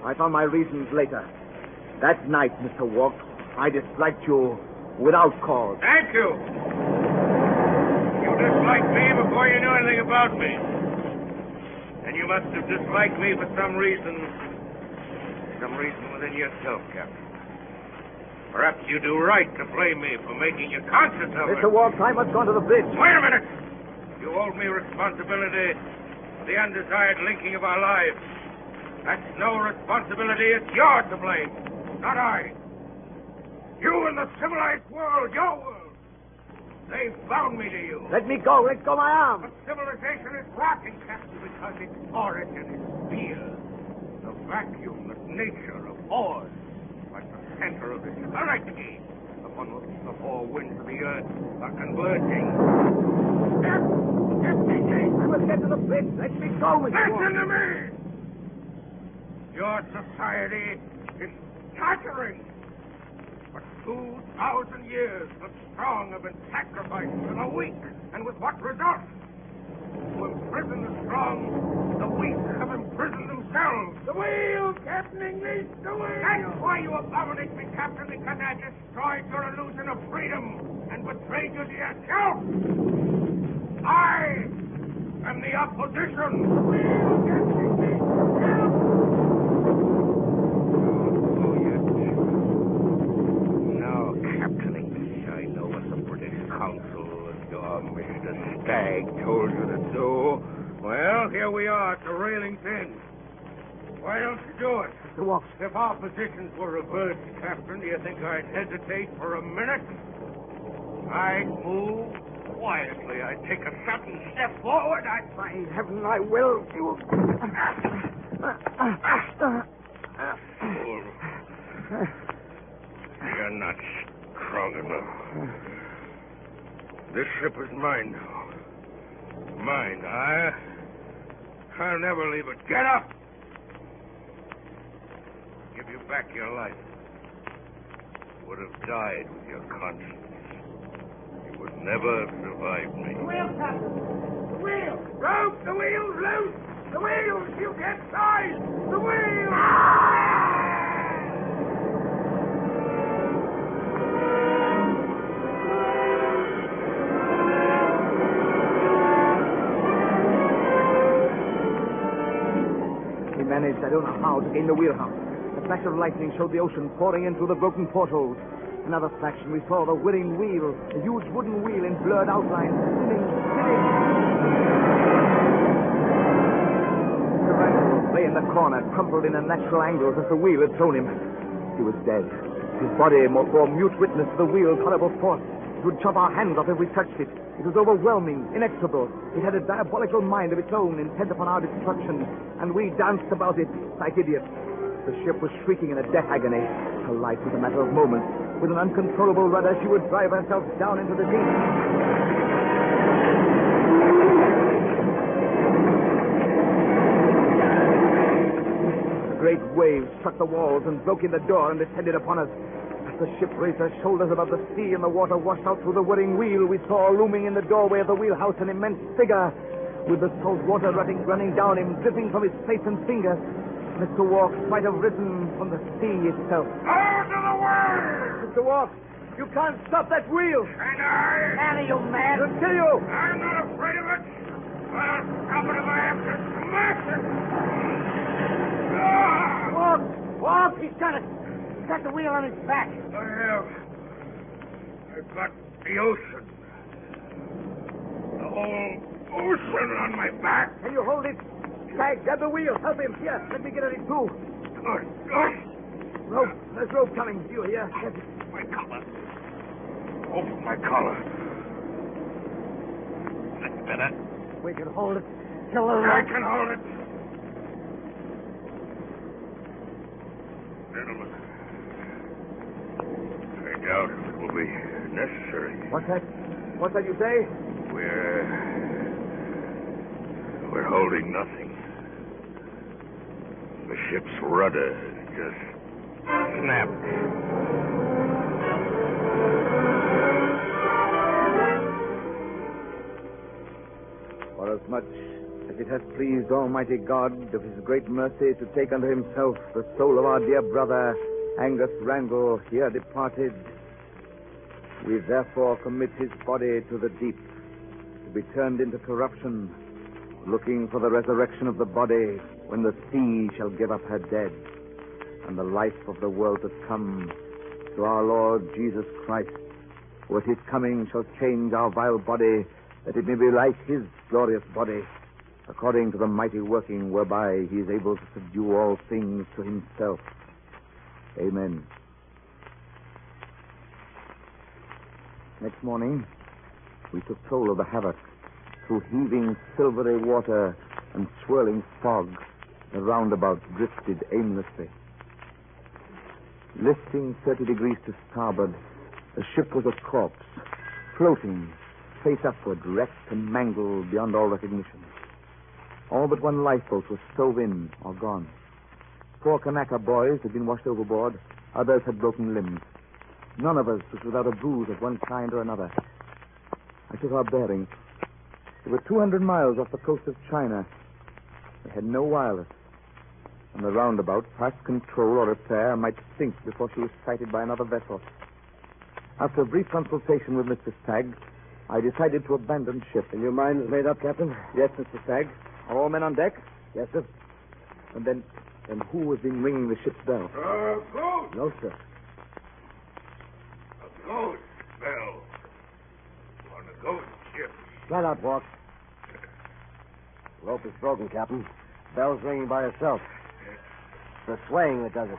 I found my reasons later. That night, Mr. Walks, I disliked you without cause. Thank you. You disliked me before you knew anything about me. And you must have disliked me for some reason within yourself, Captain. Perhaps you do right to blame me for making you conscious of it. Mr. Walks, I must go to the bridge. Wait a minute. You hold me responsibility for the undesired linking of our lives. That's no responsibility. It's yours to blame, not I. You and the civilized world, your world, they bound me to you. Let me go. Let go my arm. But civilization is rotten, Captain, because its origin is fear. The vacuum that nature abhors, like the center of this hurricane, upon which the four winds of the earth are converging. I must get to the bridge. Let me go, Mr. Listen to me! Your society is torturing. For 2,000 years, the strong have been sacrificed to the weak. And with what result? To imprison the strong, the weak have imprisoned themselves. The wheel, Captain English, the wheel! That's why you abominate me, Captain, because I destroyed your illusion of freedom and betrayed you to yourself. I am the opposition. The wheel, Captain English, help! Now, Captain English, I know what the British Council and your Mr. Stagg told you to do. Well, here we are at the railing's end. Why don't you do it? Mr. Walk. If our positions were reversed, Captain, do you think I'd hesitate for a minute? I'd move quietly. I'd take a sudden step forward. By heaven, I will. You... Fool. You're not strong enough. This ship is mine now. Mine. I'll never leave it. Get up! Give you back your life. You would have died with your conscience. You would never have survived me. The wheel, Captain. The wheel. Rope! The wheel's loose! The wheels! You get size! The wheels! We managed, I don't know how, to gain the wheelhouse. A flash of lightning showed the ocean pouring in through the broken portholes. Another fraction, we saw the whirring wheel, a huge wooden wheel in blurred outline, spinning. The Randall lay in the corner, crumpled in unnatural angles as the wheel had thrown him. He was dead. His body bore mute witness to the wheel's horrible force. It would chop our hands off if we touched it. It was overwhelming, inexorable. It had a diabolical mind of its own, intent upon our destruction, and we danced about it like idiots. The ship was shrieking in a death agony. Her life was a matter of moments. With an uncontrollable rudder, she would drive herself down into the deep. A great wave struck the walls and broke in the door and descended upon us. As the ship raised her shoulders above the sea and the water washed out through the whirring wheel, we saw looming in the doorway of the wheelhouse an immense figure, with the salt water running down him, dripping from his face and fingers. Mr. Walk might have risen from the sea itself. Out of the way! Mr. Walk, you can't stop that wheel. And I... Annie, you mad? It'll kill you. I'm not afraid of it. I'll stop it if I have to smash it. Walk, he's got it. He's got the wheel on his back. I have. I've got the ocean. The whole ocean on my back. Can you hold it? Stagg, grab the wheel. Help him. Here, let me get at it, too. Good. Rope. There's rope coming. You here? Get it. My collar. Oh, my collar. That's better. We can hold it. Till the I rope. can hold it. Gentlemen, I doubt if it will be necessary. What's that? What's that you say? We're holding nothing. The ship's rudder just snapped. Forasmuch as it has pleased Almighty God of his great mercy to take unto himself the soul of our dear brother Angus Randall here departed, we therefore commit his body to the deep, to be turned into corruption, looking for the resurrection of the body when the sea shall give up her dead, and the life of the world to come to our Lord Jesus Christ, who at his coming shall change our vile body, that it may be like his glorious body, according to the mighty working whereby he is able to subdue all things to himself. Amen. Next morning, we took toll of the havoc. Through heaving silvery water and swirling fog, the roundabout drifted aimlessly. Lifting 30 degrees to starboard, the ship was a corpse, floating, face upward, wrecked and mangled beyond all recognition. All but one lifeboat was stove in or gone. 4 Kanaka boys had been washed overboard. Others had broken limbs. None of us was without a bruise of one kind or another. I took our bearings. We were 200 miles off the coast of China. We had no wireless. And the roundabout, past control or repair, might sink before she was sighted by another vessel. After a brief consultation with Mr. Stagg, I decided to abandon ship. And your mind is made up, Captain? Yes, Mr. Stagg. Are all men on deck? Yes, sir. And then who has been ringing the ship's bell? Ghost! No, sir. A ghost bell. On a ghost ship. Flat out, Walk. Rope is broken, Captain. Bell's ringing by herself. It's the swaying that does it.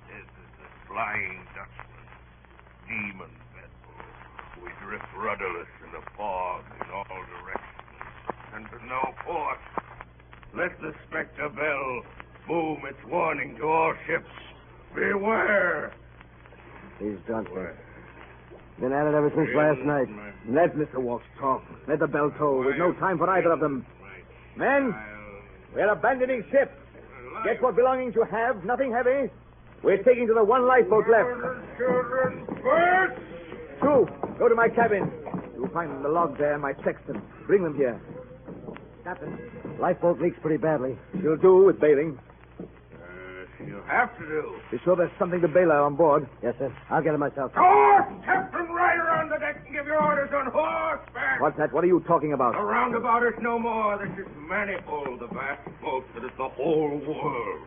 This is the Flying Dutchman. Demon vessel. We drift rudderless in the fog in all directions. And to no port. Let the spectre bell boom its warning to all ships. Beware! He's drunk, sir. Been at it ever since last night. Let Mr. Walks talk. Let the bell toll. There's no time for either of them. Men, we're abandoning ship. Get what belongings you have, nothing heavy. We're taking to the one lifeboat left. Children, first! Two, go to my cabin. You'll find the log there and my sextant. Bring them here. Captain, lifeboat leaks pretty badly. You'll do with bailing. You have to do. Be sure there's something to bail out on board. Yes, sir. I'll get it myself. Horse! Captain, ride around the deck and give your orders on horseback. What's that? What are you talking about? The roundabout is no more. This is manifold, the vast boat that is the whole world.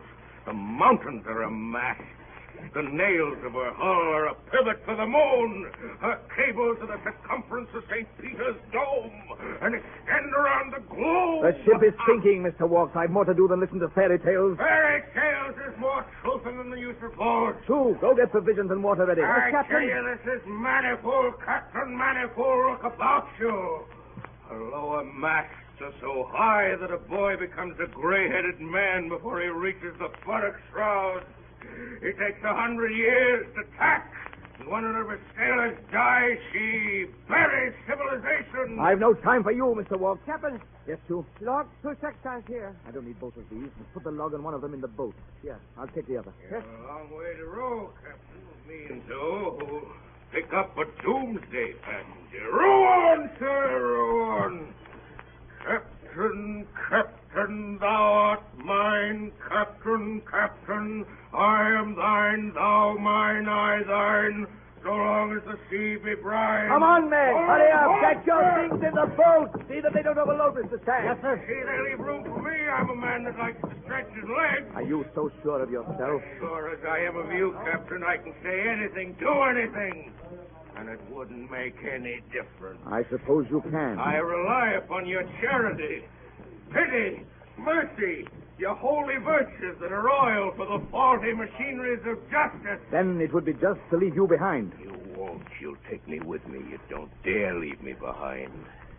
The mountains are a mast. The nails of her hull are a pivot for the moon. Her cables are the circumference of St. Peter's dome and extend around the globe. The ship is sinking, Mr. Walks. I've more to do than listen to fairy tales. Fairy tales is more truth than the use of boats. Two, go get provisions and water ready. I tell you, this is manifold, Captain Manifold. Look about you. Her lower masts are so high that a boy becomes a gray-headed man before he reaches the buttock shroud. It takes 100 years to tack. And when one of her sailors dies, she buries civilization. I've no time for you, Mr. Walks. Captain, Yes, Two? log 2 sextants here. I don't need both of these. Put the log on one of them in the boat. Here, I'll take the other. You've a long way to row, Captain. Me and Joe who'll pick up a doomsday passenger. Row on, sir, row on. Captain, Captain, thou art mine. Captain, Captain, I am thine, thou mine, I thine. So long as the sea be brine. Come on, men. Oh, Hurry up. oh, Get your things in the boat. See that they don't overload, Mr. Stagg. Yes, sir. See, they leave room for me. I'm a man that likes to stretch his legs. Are you so sure of yourself? Sure as I am of you, Captain, I can say anything, do anything. And it wouldn't make any difference. I suppose you can. I rely upon your charity, pity, mercy, your holy virtues that are oil for the faulty machineries of justice. Then it would be just to leave you behind. You won't. You'll take me with me. You don't dare leave me behind.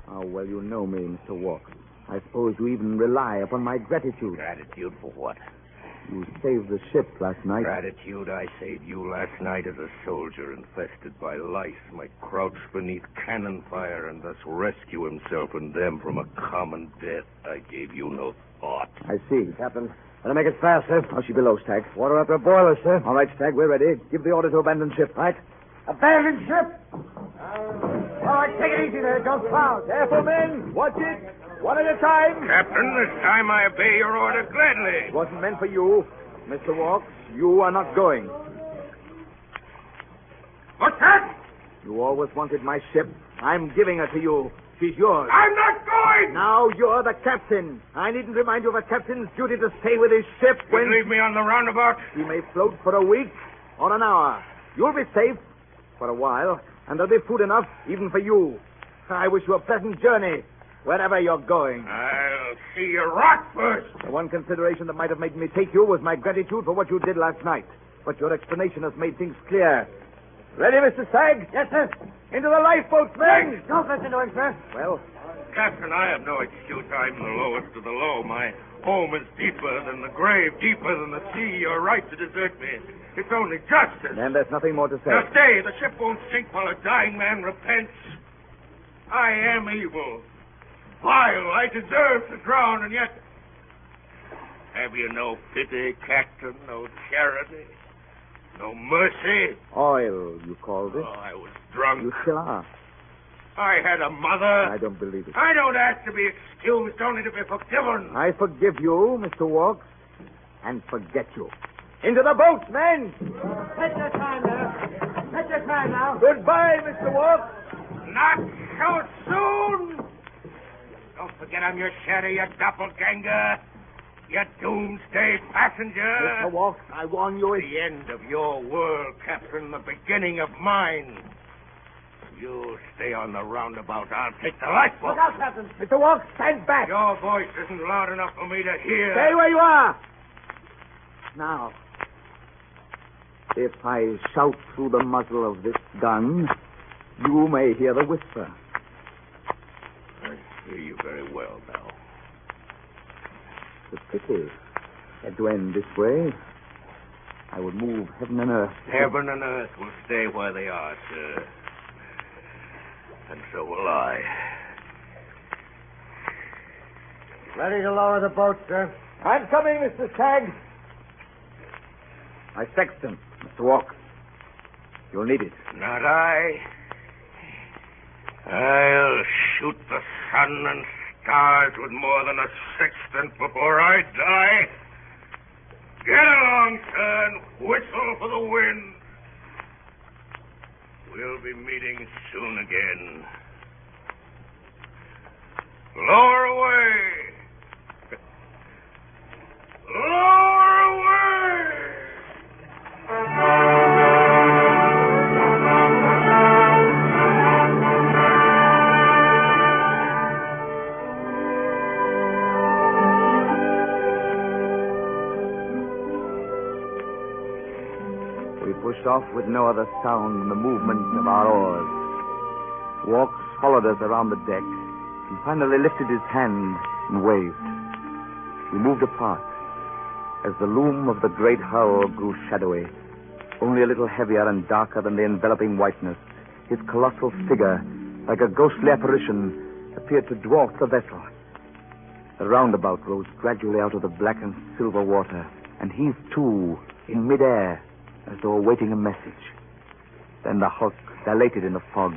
How well you know me, Mr. Walks. I suppose you even rely upon my gratitude. Gratitude for what? You saved the ship last night. Gratitude I saved you last night as a soldier infested by lice might crouch beneath cannon fire and thus rescue himself and them from a common death. I gave you no thought. I see. Captain, better make it fast, sir. How's she below, Stagg? Water up her boiler, sir. All right, Stagg, we're ready. Give the order to abandon ship. Right. Abandon ship! All right, take it easy there. Don't crowd. Careful, men. Watch it. One at a time. Captain, this time I obey your order gladly. It wasn't meant for you. Mr. Walks, you are not going. What's that? You always wanted my ship. I'm giving her to you. She's yours. I'm not going! Now you're the captain. I needn't remind you of a captain's duty to stay with his ship You when leave me on the roundabout? he may float for a week or an hour. You'll be safe for a while, and there'll be food enough even for you. I wish you a pleasant journey, wherever you're going. I'll see you rot first. The one consideration that might have made me take you was my gratitude for what you did last night. But your explanation has made things clear. Ready, Mr. Stagg? Yes, sir. Into the lifeboats, men! Don't listen to him, sir. Well, Captain, I have no excuse. I'm the lowest of the low. My home is deeper than the grave, deeper than the sea. You're right to desert me. It's only justice. then there's nothing more to say. Now stay. The ship won't sink while a dying man repents. I am evil. Vile. I deserve to drown, and yet... Have you no pity, Captain? No charity? No mercy? Oil, you called it. Oh, I was drunk. You still are. I had a mother. I don't believe it. I don't ask to be excused, only to be forgiven. I forgive you, Mr. Walks, and forget you. Into the boats, men! Take your time now. Take your time now. Goodbye, Mr. Walks. Not so soon. Don't forget I'm your shadow, you doppelganger. You doomsday passenger. Mr. Walks, I warn you, The end of your world, Captain, the beginning of mine. You stay on the roundabout. I'll take the lifeboat. Look out, Captain. Mr. Walks, stand back. Your voice isn't loud enough for me to hear. Stay where you are. Now, if I shout through the muzzle of this gun, you may hear the whisper. I hear you very well now. It's a pity had to end this way. I would move heaven and earth. Heaven and earth will stay where they are, sir. And so will I. Ready to lower the boat, sir. I'm coming, Mr. Stagg. My sextant, Mr. Walks. You'll need it. Not I. I'll shoot the sun and stars with more than a sextant before I die. Get along, sir, and whistle for the wind. We'll be meeting soon again. Lower away. Lower away. We pushed off with no other sound than the movement of our oars. Walks followed us around the deck and finally lifted his hand and waved. We moved apart as the loom of the great hull grew shadowy, only a little heavier and darker than the enveloping whiteness. His colossal figure, like a ghostly apparition, appeared to dwarf the vessel. The roundabout rose gradually out of the black and silver water, and heaved too, in midair, as though awaiting a message. Then the hulk dilated in the fog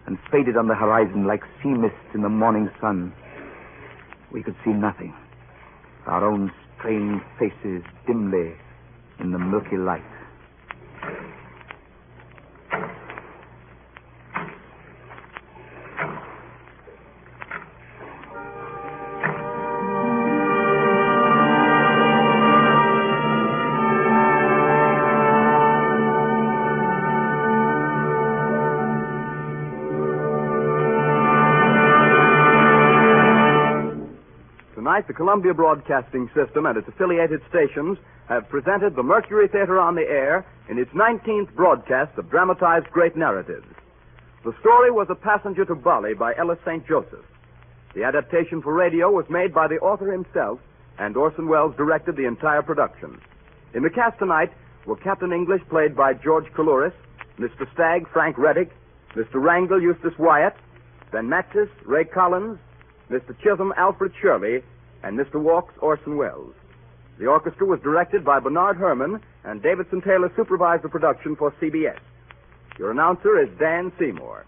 and faded on the horizon like sea mist in the morning sun. We could see nothing. Our own strange faces dimly in the milky light. Tonight, the Columbia Broadcasting System and its affiliated stations have presented the Mercury Theater on the air in its 19th broadcast of dramatized great narratives. The story was A Passenger to Bali by Ellis St. Joseph. The adaptation for radio was made by the author himself, and Orson Welles directed the entire production. In the cast tonight were Captain English, played by George Coulouris, Mr. Stagg, Frank Reddick, Mr. Wrangle, Eustace Wyatt, Ben Mattis, Ray Collins, Mr. Chisholm, Alfred Shirley, and Mr. Walks, Orson Welles. The orchestra was directed by Bernard Herrmann, and Davidson Taylor supervised the production for CBS. Your announcer is Dan Seymour.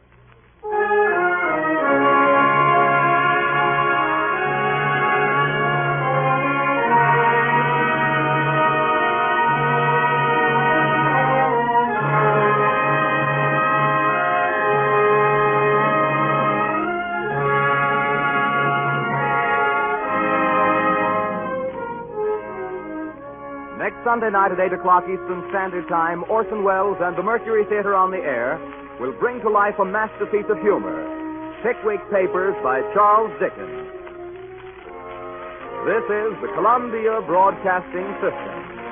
Next Sunday night at 8 o'clock Eastern Standard Time, Orson Welles and the Mercury Theater on the air will bring to life a masterpiece of humor, Pickwick Papers by Charles Dickens. This is the Columbia Broadcasting System.